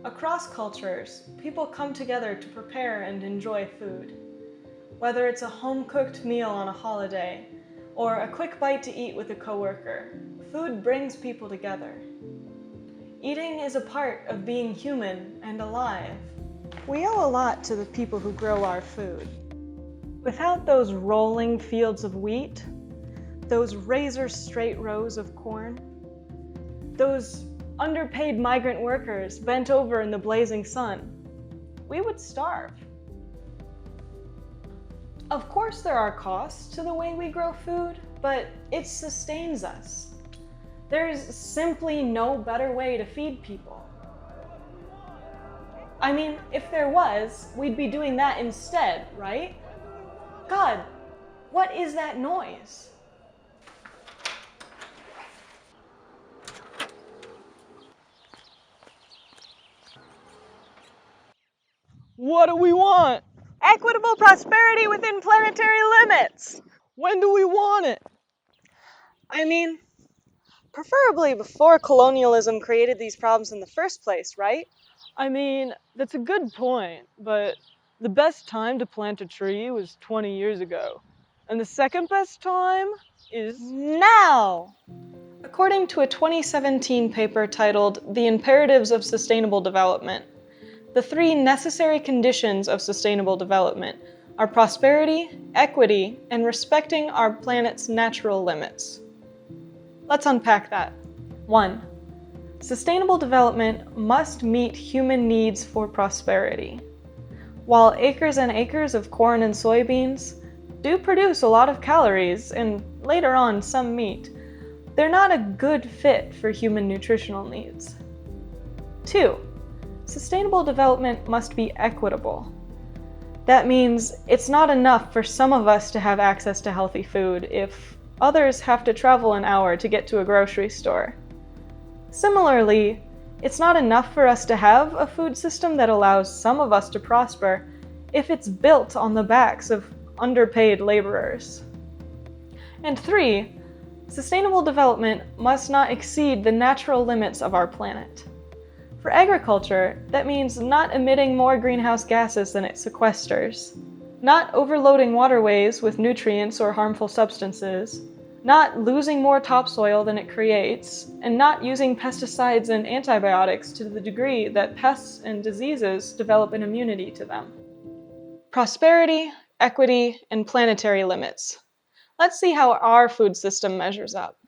Across cultures, people come together to prepare and enjoy food. Whether it's a home-cooked meal on a holiday, or a quick bite to eat with a coworker, food brings people together. Eating is a part of being human and alive. We owe a lot to the people who grow our food. Without those rolling fields of wheat, those razor-straight rows of corn, those underpaid migrant workers bent over in the blazing sun, we would starve. Of course there are costs to the way we grow food, but it sustains us. There's simply no better way to feed people. I mean, if there was, we'd be doing that instead, right? God, what is that noise? What do we want? Equitable prosperity within planetary limits. When do we want it? I mean, preferably before colonialism created these problems in the first place, right? I mean, that's a good point, but the best time to plant a tree was 20 years ago. And the second best time is now! According to a 2017 paper titled The Imperatives of Sustainable Development, the 3 necessary conditions of sustainable development are prosperity, equity, and respecting our planet's natural limits. Let's unpack that. 1. Sustainable development must meet human needs for prosperity. While acres and acres of corn and soybeans do produce a lot of calories and later on some meat, they're not a good fit for human nutritional needs. 2. Sustainable development must be equitable. That means it's not enough for some of us to have access to healthy food if others have to travel an hour to get to a grocery store. Similarly, it's not enough for us to have a food system that allows some of us to prosper if it's built on the backs of underpaid laborers. And 3, sustainable development must not exceed the natural limits of our planet. For agriculture, that means not emitting more greenhouse gases than it sequesters, not overloading waterways with nutrients or harmful substances, not losing more topsoil than it creates, and not using pesticides and antibiotics to the degree that pests and diseases develop an immunity to them. Prosperity, equity, and planetary limits. Let's see how our food system measures up.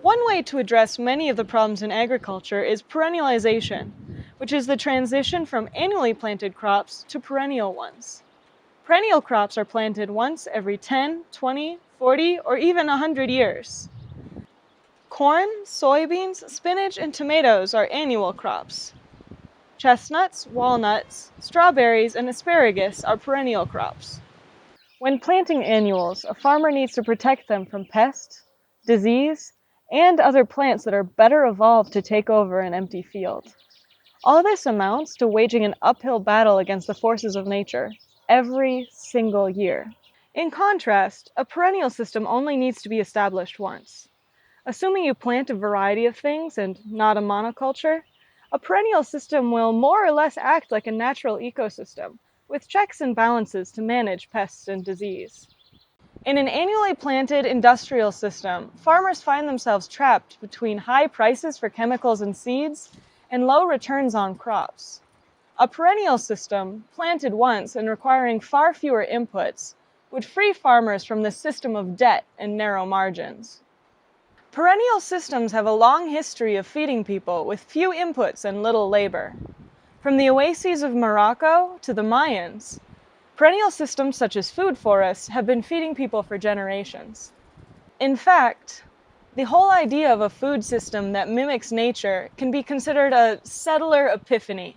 One way to address many of the problems in agriculture is perennialization, which is the transition from annually planted crops to perennial ones. Perennial crops are planted once every 10, 20, 40, or even 100 years. Corn, soybeans, spinach, and tomatoes are annual crops. Chestnuts, walnuts, strawberries, and asparagus are perennial crops. When planting annuals, a farmer needs to protect them from pests, disease, and other plants that are better evolved to take over an empty field. All this amounts to waging an uphill battle against the forces of nature every single year. In contrast, a perennial system only needs to be established once. Assuming you plant a variety of things and not a monoculture, a perennial system will more or less act like a natural ecosystem, with checks and balances to manage pests and disease. In an annually planted industrial system, farmers find themselves trapped between high prices for chemicals and seeds and low returns on crops. A perennial system, planted once and requiring far fewer inputs, would free farmers from the system of debt and narrow margins. Perennial systems have a long history of feeding people with few inputs and little labor. From the oases of Morocco to the Mayans, perennial systems such as food forests have been feeding people for generations. In fact, the whole idea of a food system that mimics nature can be considered a settler epiphany.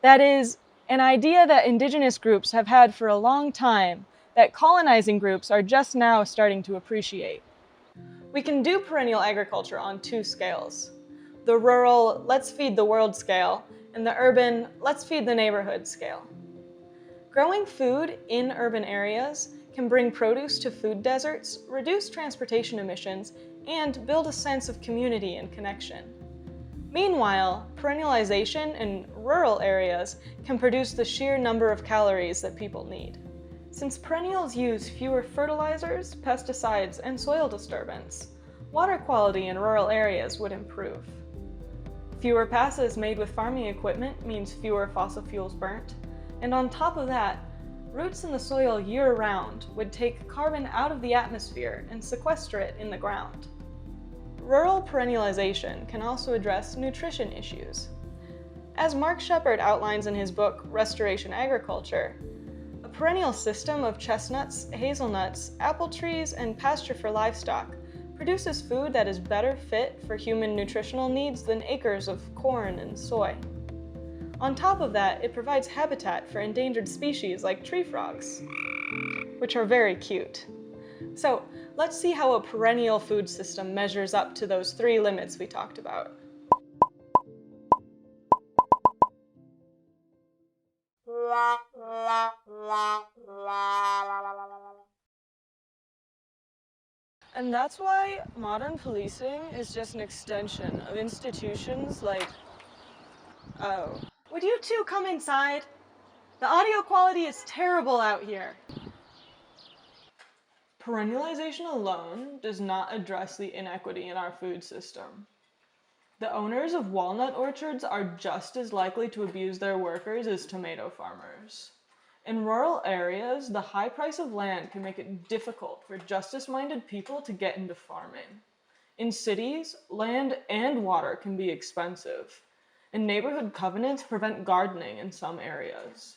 That is, an idea that indigenous groups have had for a long time that colonizing groups are just now starting to appreciate. We can do perennial agriculture on 2 scales: the rural, let's feed the world scale, and the urban, let's feed the neighborhood scale. Growing food in urban areas can bring produce to food deserts, reduce transportation emissions, and build a sense of community and connection. Meanwhile, perennialization in rural areas can produce the sheer number of calories that people need. Since perennials use fewer fertilizers, pesticides, and soil disturbance, water quality in rural areas would improve. Fewer passes made with farming equipment means fewer fossil fuels burnt, and on top of that, roots in the soil year-round would take carbon out of the atmosphere and sequester it in the ground. Rural perennialization can also address nutrition issues. As Mark Shepard outlines in his book Restoration Agriculture, a perennial system of chestnuts, hazelnuts, apple trees, and pasture for livestock produces food that is better fit for human nutritional needs than acres of corn and soy. On top of that, it provides habitat for endangered species like tree frogs, which are very cute. So, let's see how a perennial food system measures up to those 3 limits we talked about. And that's why modern policing is just an extension of institutions like... Oh. Would you two come inside? The audio quality is terrible out here. Perennialization alone does not address the inequity in our food system. The owners of walnut orchards are just as likely to abuse their workers as tomato farmers. In rural areas, the high price of land can make it difficult for justice-minded people to get into farming. In cities, land and water can be expensive, and neighborhood covenants prevent gardening in some areas.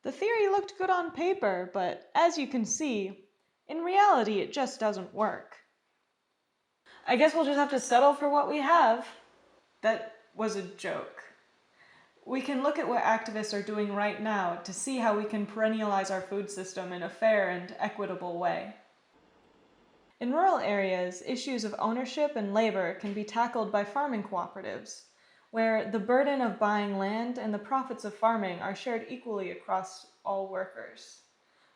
The theory looked good on paper, but as you can see, in reality it just doesn't work. I guess we'll just have to settle for what we have. That was a joke. We can look at what activists are doing right now to see how we can perennialize our food system in a fair and equitable way. In rural areas, issues of ownership and labor can be tackled by farming cooperatives, where the burden of buying land and the profits of farming are shared equally across all workers.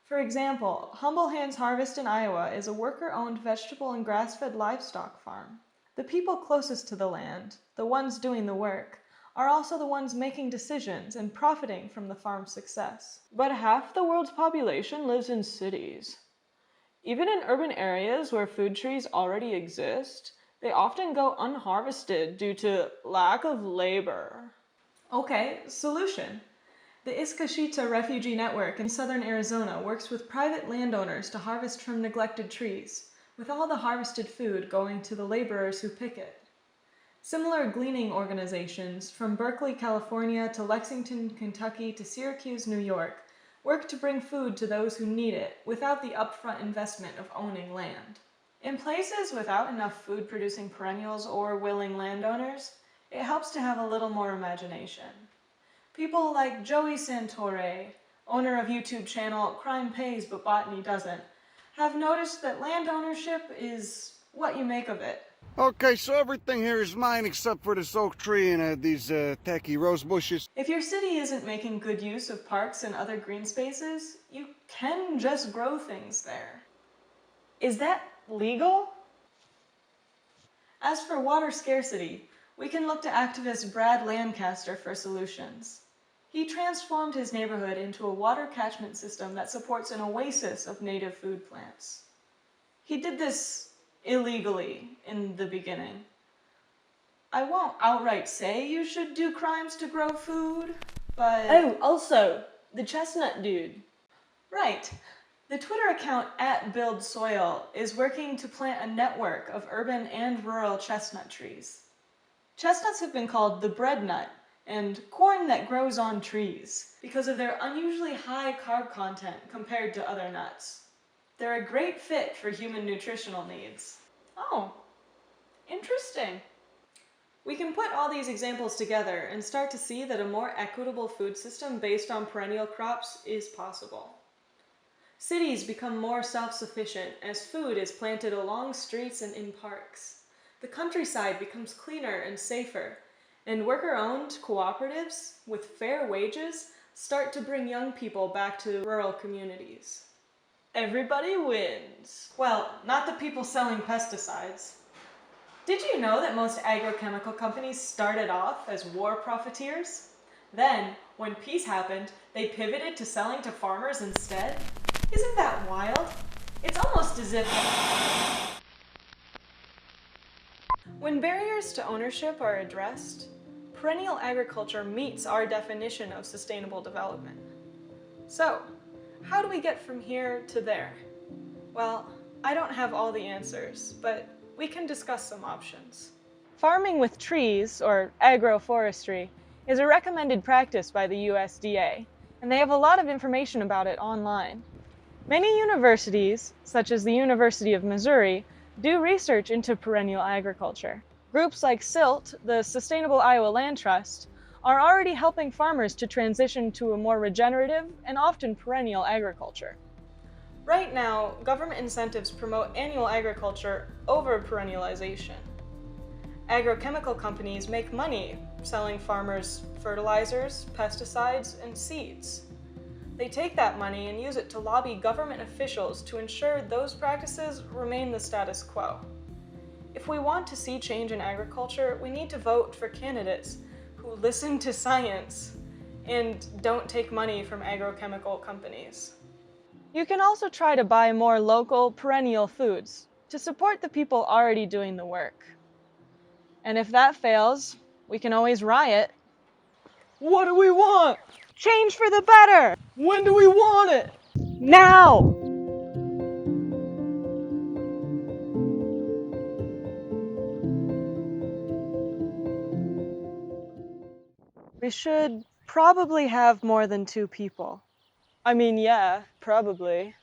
For example, Humble Hands Harvest in Iowa is a worker-owned vegetable and grass-fed livestock farm. The people closest to the land, the ones doing the work, are also the ones making decisions and profiting from the farm's success. But half the world's population lives in cities. Even in urban areas where food trees already exist, they often go unharvested due to lack of labor. Okay, solution. The Iskashita Refugee Network in southern Arizona works with private landowners to harvest from neglected trees, with all the harvested food going to the laborers who pick it. Similar gleaning organizations, from Berkeley, California to Lexington, Kentucky to Syracuse, New York, work to bring food to those who need it without the upfront investment of owning land. In places without enough food-producing perennials or willing landowners, it helps to have a little more imagination. People like Joey Santore, owner of YouTube channel Crime Pays But Botany Doesn't, have noticed that land ownership is what you make of it. Okay, so everything here is mine except for this oak tree and these tacky rose bushes. If your city isn't making good use of parks and other green spaces, you can just grow things there. Is that legal? As for water scarcity, we can look to activist Brad Lancaster for solutions. He transformed his neighborhood into a water catchment system that supports an oasis of native food plants. He did this illegally in the beginning. I won't outright say you should do crimes to grow food, but... Oh, also, the chestnut dude. Right. The Twitter account @BuildSoil is working to plant a network of urban and rural chestnut trees. Chestnuts have been called the bread nut and corn that grows on trees because of their unusually high carb content compared to other nuts. They're a great fit for human nutritional needs. Oh, interesting. We can put all these examples together and start to see that a more equitable food system based on perennial crops is possible. Cities become more self-sufficient as food is planted along streets and in parks. The countryside becomes cleaner and safer, and worker-owned cooperatives with fair wages start to bring young people back to rural communities. Everybody wins. Well, not the people selling pesticides. Did you know that most agrochemical companies started off as war profiteers? Then, when peace happened, they pivoted to selling to farmers instead? Isn't that wild? It's almost as if... When barriers to ownership are addressed, perennial agriculture meets our definition of sustainable development. So, how do we get from here to there? Well, I don't have all the answers, but we can discuss some options. Farming with trees, or agroforestry, is a recommended practice by the U.S.A, and they have a lot of information about it online. Many universities, such as the University of Missouri, do research into perennial agriculture. Groups like SILT, the Sustainable Iowa Land Trust, are already helping farmers to transition to a more regenerative and often perennial agriculture. Right now, government incentives promote annual agriculture over perennialization. Agrochemical companies make money selling farmers fertilizers, pesticides, and seeds. They take that money and use it to lobby government officials to ensure those practices remain the status quo. If we want to see change in agriculture, we need to vote for candidates who listen to science and don't take money from agrochemical companies. You can also try to buy more local, perennial foods to support the people already doing the work. And if that fails, we can always riot. What do we want? Change for the better! When do we want it? Now! We should probably have more than 2 people. I mean, yeah, probably.